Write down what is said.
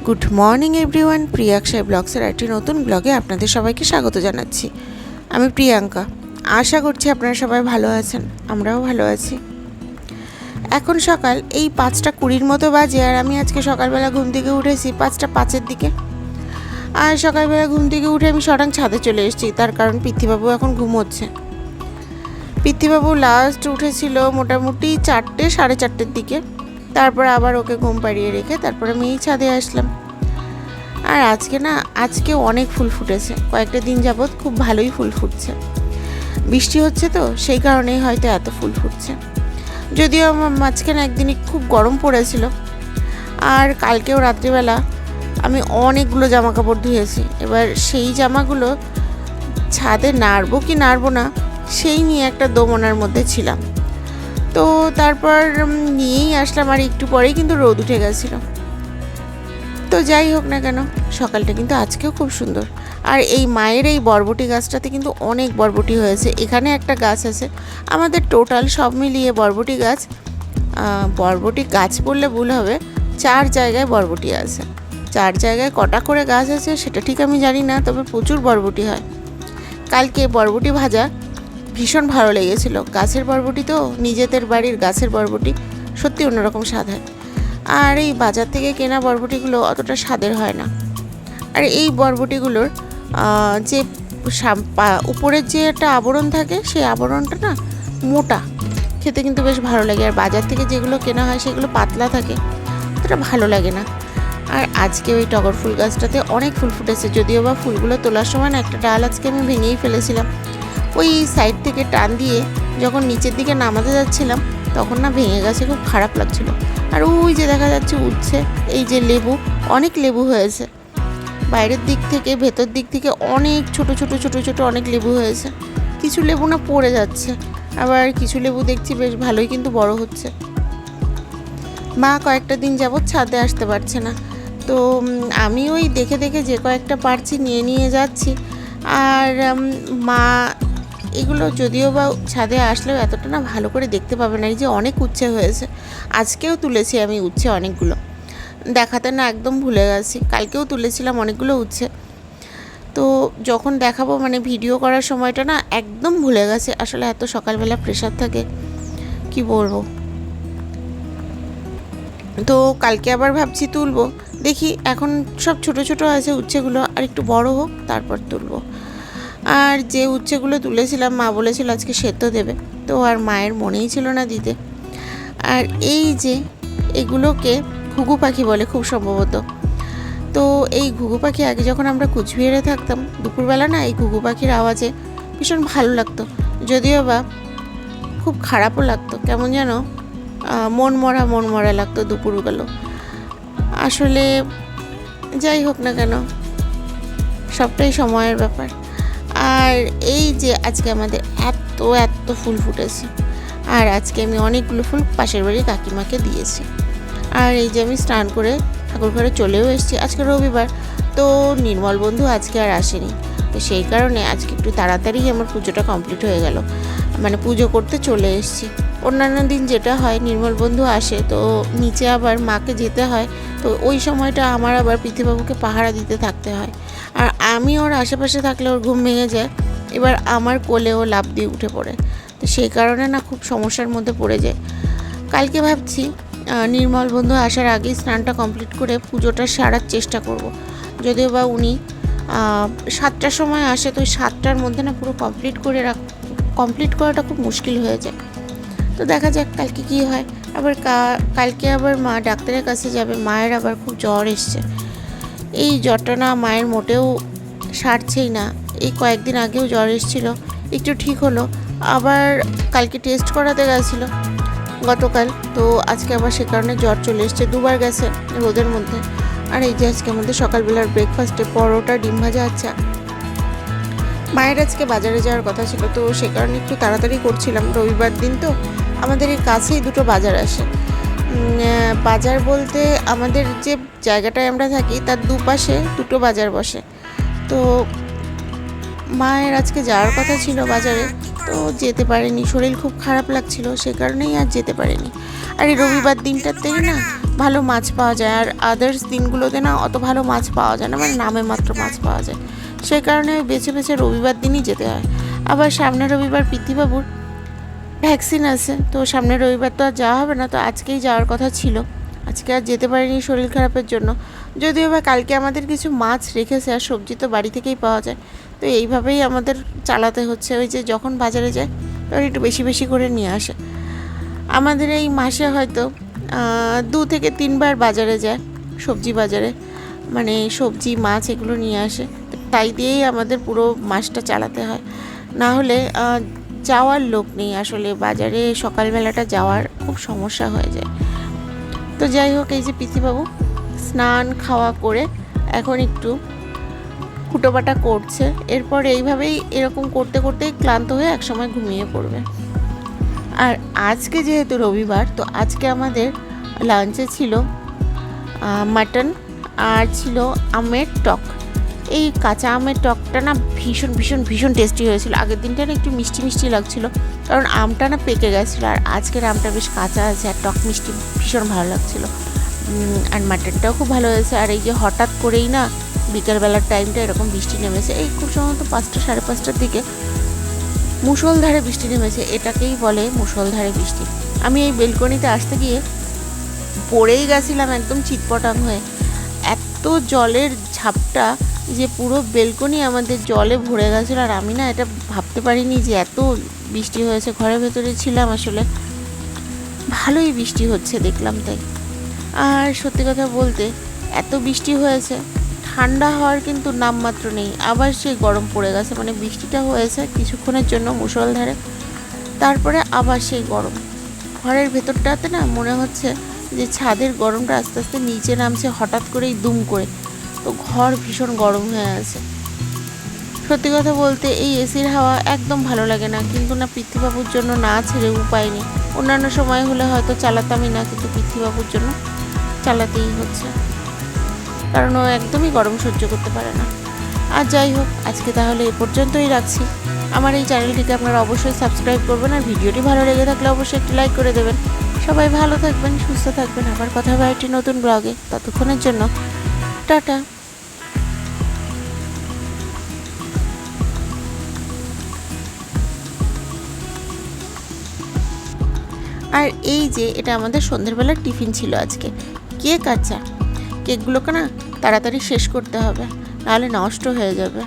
Good morning everyone, Priyanka ব্লগসের একটি নতুন ব্লগে আপনাদের সবাইকে স্বাগত জানাচ্ছি। আমি প্রিয়াঙ্কা। আশা করছি আপনারা সবাই ভালো আছেন, আমরাও ভালো আছি। এখন সকাল এই 5:20 মতো বাজে, আর আমি আজকে সকালবেলা ঘুম থেকে উঠেছি 5:05 দিকে। আর সকালবেলা ঘুম থেকে উঠে আমি সরাং ছাদে চলে এসেছি, তার কারণ পৃথ্বীবাবু এখন ঘুমোচ্ছে। পৃথ্বীবাবু লাস্ট উঠেছিল মোটামুটি 4টে সাড়ে 4টের দিকে। তারপর আবার ওকে ঘুম পাড়িয়ে রেখে তারপরে আমি এই ছাদে আসলাম। আর আজকে অনেক ফুল ফুটেছে, কয়েকটা দিন যাবৎ খুব ভালোই ফুল ফুটছে। বৃষ্টি হচ্ছে তো সেই কারণেই হয়তো এত ফুল ফুটছে। যদিও আমার মাঝখানে একদিনই খুব গরম পড়েছিল। আর কালকেও রাত্রিবেলা আমি অনেকগুলো জামা কাপড় ধুয়েছি। এবার সেই জামাগুলো ছাদে নাড়বো কি নাড়বো না সেই নিয়ে একটা দোমনার মধ্যে ছিলাম। তো তারপর নিয়েই আসলাম, আর একটু পরেই কিন্তু রোদ উঠে গেছিলো। তো যাই হোক না কেন, সকালটা কিন্তু আজকেও খুব সুন্দর। আর এই মায়ের এই বরবটি গাছটাতে কিন্তু অনেক বরবটি হয়েছে। এখানে একটা গাছ আছে, আমাদের টোটাল সব মিলিয়ে বরবটি গাছ বললে ভুল হবে, 4 জায়গায় বরবটি আছে। 4 জায়গায় কটা করে গাছ আছে সেটা ঠিক আমি জানি না, তবে প্রচুর বরবটি হয়। কালকে বরবটি ভাজা ভীষণ ভালো লেগেছিল। গাছের বরবটি তো, নিজেদের বাড়ির গাছের বরবটি সত্যি অন্যরকম স্বাদ হয়। আর এই বাজার থেকে কেনা বরবটিগুলো অতটা স্বাদের হয় না। আর এই বরবটিগুলোর যে উপরের যে একটা আবরণ থাকে, সেই আবরণটা না মোটা, খেতে কিন্তু বেশ ভালো লাগে। আর বাজার থেকে যেগুলো কেনা হয় সেগুলো পাতলা থাকে, অতটা ভালো লাগে না। আর আজকে ওই টগর ফুল গাছটাতে অনেক ফুল ফুটেছে, যদিও বা ফুলগুলো তোলার সময় না একটা ডাল আজকে আমি ভেঙেই ফেলেছিলাম। ওই সাইড থেকে টান দিয়ে যখন নিচের দিকে নামাতে যাচ্ছিলাম তখন না ভেঙে গেছে, খুব খারাপ লাগছিল। আর ওই যে দেখা যাচ্ছে উঠছে এই যে লেবু, অনেক লেবু হয়েছে। বাইরের দিক থেকে ভেতর দিক থেকে অনেক ছোট ছোট অনেক লেবু হয়েছে। কিছু লেবু না পড়ে যাচ্ছে, আবার কিছু লেবু দেখছি বেশ ভালোই কিন্তু বড় হচ্ছে। মা কয়েকটা দিন যাবৎ ছাদে আসতে পারছে না, তো আমি ওই দেখে দেখে যে কয়েকটা পারছি নিয়ে যাচ্ছি। আর মা এগুলো যদিও বা ছাদে আসলেও এতটা না ভালো করে দেখতে পাবে না। এই যে অনেক উচ্ছে হয়েছে, আজকেও তুলেছি আমি উচ্ছে অনেকগুলো, দেখাতে না একদম ভুলে গেছি। কালকেও তুলেছিলাম অনেকগুলো উচ্ছে, তো যখন দেখাবো মানে ভিডিও করার সময়টা না একদম ভুলে গেছে। আসলে এত সকালবেলা প্রেশার থাকে, কি বলবো। তো কালকে আবার ভাবছি তুলবো, দেখি এখন সব ছোট ছোট আছে উচ্ছেগুলো, আর একটু বড় হোক তারপর তুলবো। আর যে উচ্ছেগুলো তুলেছিলাম মা বলেছিল আজকে সেদ্ধ দেবে, তো আর মায়ের মনেই ছিল না দিতে। আর এই যে এগুলোকে ঘুঘু পাখি বলে খুব সম্ভবত। তো এই ঘুঘু পাখি আগে যখন আমরা কুচবিহারে থাকতাম, দুপুরবেলা না এই ঘুঘু পাখির আওয়াজে ভীষণ ভালো লাগতো, যদিও বা খুব খারাপও লাগতো, কেমন যেন মন মরা লাগতো দুপুরবেলা। আসলে যাই হোক না কেন, সবটাই সময়ের ব্যাপার। আর এই যে আজকে আমাদের এত ফুল ফুটেছে, আর আজকে আমি অনেকগুলো ফুল পাশের বাড়ির কাকিমাকে দিয়েছি। আর এই যে আমি স্নান করে ঠাকুর ঘরে চলেও এসেছি। আজকে রবিবার, তো নির্মল বন্ধু আজকে আর আসেনি, তো সেই কারণে আজকে একটু তাড়াতাড়ি আমার পুজোটা কমপ্লিট হয়ে গেল, মানে পুজো করতে চলে এসেছি। অন্যান্য দিন যেটা হয় নির্মল বন্ধু আসে তো নিচে আবার মাকে যেতে হয়, তো ওই সময়টা আমার আবার পৃথ্বীবাবুকে পাহারা দিতে থাকতে হয়। আর আমি ওর আশেপাশে থাকলে ওর ঘুম ভেঙে যায়, এবার আমার কোলে ও লাফ দিয়ে উঠে পড়ে, তো সেই কারণে না খুব সমস্যার মধ্যে পড়ে যায়। কালকে ভাবছি নির্মল বন্ধু আসার আগেই স্নানটা কমপ্লিট করে পুজোটা সারার চেষ্টা করব। যদিও বা উনি 7টার সময় আসে, তো 7টার মধ্যে না পুরো কমপ্লিট করাটা খুব মুশকিল হয়ে যায়। তো দেখা যাক কালকে কী হয়। আবার কালকে আবার মা ডাক্তারের কাছে যাবে, মায়ের আবার খুব জ্বর এসছে। এই জ্বরটা না মায়ের মোটেও সারছেই না। এই কয়েকদিন আগেও জ্বর এসেছিল, একটু ঠিক হলো, আবার কালকে টেস্ট করাতে গেছিলো গতকাল, তো আজকে আবার সে কারণে জ্বর চলে এসছে। 2বার গেছে রোদের মধ্যে। আর এই যে আজকে আমাদের সকালবেলার ব্রেকফাস্টে পরোটা, ডিম ভাজা, আচ্ছা। মায়ের আজকে বাজারে যাওয়ার কথা ছিল, তো সে কারণে একটু তাড়াতাড়ি করছিলাম। রবিবার দিন তো আমাদের এই কাছেই 2টো বাজার আসে। বাজার বলতে আমাদের যে জায়গাটায় আমরা থাকি তার দুপাশে 2টো বাজার বসে। তো মায়ের আজকে যাওয়ার কথা ছিল বাজারে, তো যেতে পারেনি, শরীর খুব খারাপ লাগছিল, সে কারণেই আর যেতে পারেনি। আর এই রবিবার দিনটার থেকে না ভালো মাছ পাওয়া যায়, আর আদার্স দিনগুলোতে না অত ভালো মাছ পাওয়া যায় না, মানে নামে মাত্র মাছ পাওয়া যায়। সেই কারণে বেছে বেছে রবিবার দিনই যেতে হয়। আবার সামনের রবিবার পিতৃবাবুর ভ্যাকসিন আছে, তো সামনের রবিবার তো আর যাওয়া হবে না, তো আজকেই যাওয়ার কথা ছিল। আজকে আর যেতে পারিনি শরীর খারাপের জন্য। যদিও বা কালকে আমাদের কিছু মাছ রেখেছে, আর সবজি তো বাড়ি থেকেই পাওয়া যায়, তো এইভাবেই আমাদের চালাতে হচ্ছে। ওই যে যখন বাজারে যায় তখন একটু বেশি বেশি করে নিয়ে আসে। আমাদের এই মাসে হয়তো 2 থেকে 3 বার বাজারে যায়, সবজি বাজারে, মানে সবজি মাছ এগুলো নিয়ে আসে। তো তাই দিয়েই আমাদের পুরো মাসটা চালাতে হয়। না হলে যাওয়ার লোক নেই আসলে, বাজারে সকালবেলাটা যাওয়ার খুব সমস্যা হয়ে যায়। তো যাই হোক, এই যে পিসিবাবু স্নান খাওয়া করে এখন একটু কুটোবাটা করছে। এরপর এইভাবেই এরকম করতে করতেই ক্লান্ত হয়ে একসময় ঘুমিয়ে পড়বে। আর আজকে যেহেতু রবিবার, তো আজকে আমাদের লাঞ্চে ছিল মাটন, আর ছিল আমের টক। এই কাঁচা আমের টকটা না ভীষণ ভীষণ ভীষণ টেস্টি হয়েছিল। আগের দিনটা না একটু মিষ্টি মিষ্টি লাগছিল, কারণ আমটা না পেকে গেছিলো, আর আজকের আমটা বেশ কাঁচা আছে, আর টক মিষ্টি ভীষণ ভালো লাগছিলো। আর মাটনটাও খুব ভালো হয়েছে। আর এই যে হঠাৎ করেই না বিকেলবেলার টাইমটা এরকম বৃষ্টি নেমেছে, এই খুব সম্ভবত 5টা সাড়ে 5টার দিকে মুষলধারে বৃষ্টি নেমেছে। এটাকেই বলে মুষলধারে বৃষ্টি। আমি এই বেলকনিতে আসতে গিয়ে পড়েই গেছিলাম একদম চিৎপটাং হয়ে। এত জলের ঝাপটা যে পুরো বেলকনি আমাদের জলে ভরে গেছিলো, আর আমি না এটা ভাবতে পারিনি যে এত বৃষ্টি হয়েছে। ঘরের ভেতরে ছিলাম আসলে, ভালোই বৃষ্টি হচ্ছে দেখলাম তাই। আর সত্যি কথা বলতে এত বৃষ্টি হয়েছে, ঠান্ডা হওয়ার কিন্তু নামমাত্র নেই। আবার সেই গরম পড়ে গেছে, মানে বৃষ্টিটা হয়েছে কিছুক্ষণের জন্য মুষলধারে, তারপরে আবার সেই গরম। ঘরের ভেতরটাতে না মনে হচ্ছে যে ছাদের গরমটা আস্তে আস্তে নিচে নামছে হঠাৎ করেই দুম করে, তো ঘর ভীষণ গরম হয়ে আছে। সত্যি কথা বলতে এই এসির হাওয়া একদম ভালো লাগে না, কিন্তু না পৃথ্বীবাবুর জন্য না ছেড়ে উপায় নেই। অন্যান্য সময় হলে হয়তো চালাতামই না, কিন্তু পৃথ্বীবাবুর জন্য চালাতেই হচ্ছে, কারণ ও একদমই গরম সহ্য করতে পারে না। আর যাই হোক, আজকে তাহলে এ পর্যন্তই রাখছি। আমার এই চ্যানেলটিকে আপনারা অবশ্যই সাবস্ক্রাইব করবেন, আর ভিডিওটি ভালো লেগে থাকলে অবশ্যই একটি লাইক করে দেবেন। সবাই ভালো থাকবেন, সুস্থ থাকবেন। আবার কথা হবে একটি নতুন ব্লগে। ততক্ষণের জন্য টাটা। আর এই যে এটা আমাদের সন্ধ্যেবেলার টিফিন ছিল আজকে, কেক আর চা। কেকগুলোকে না তাড়াতাড়ি শেষ করতে হবে, নাহলে নষ্ট হয়ে যাবে।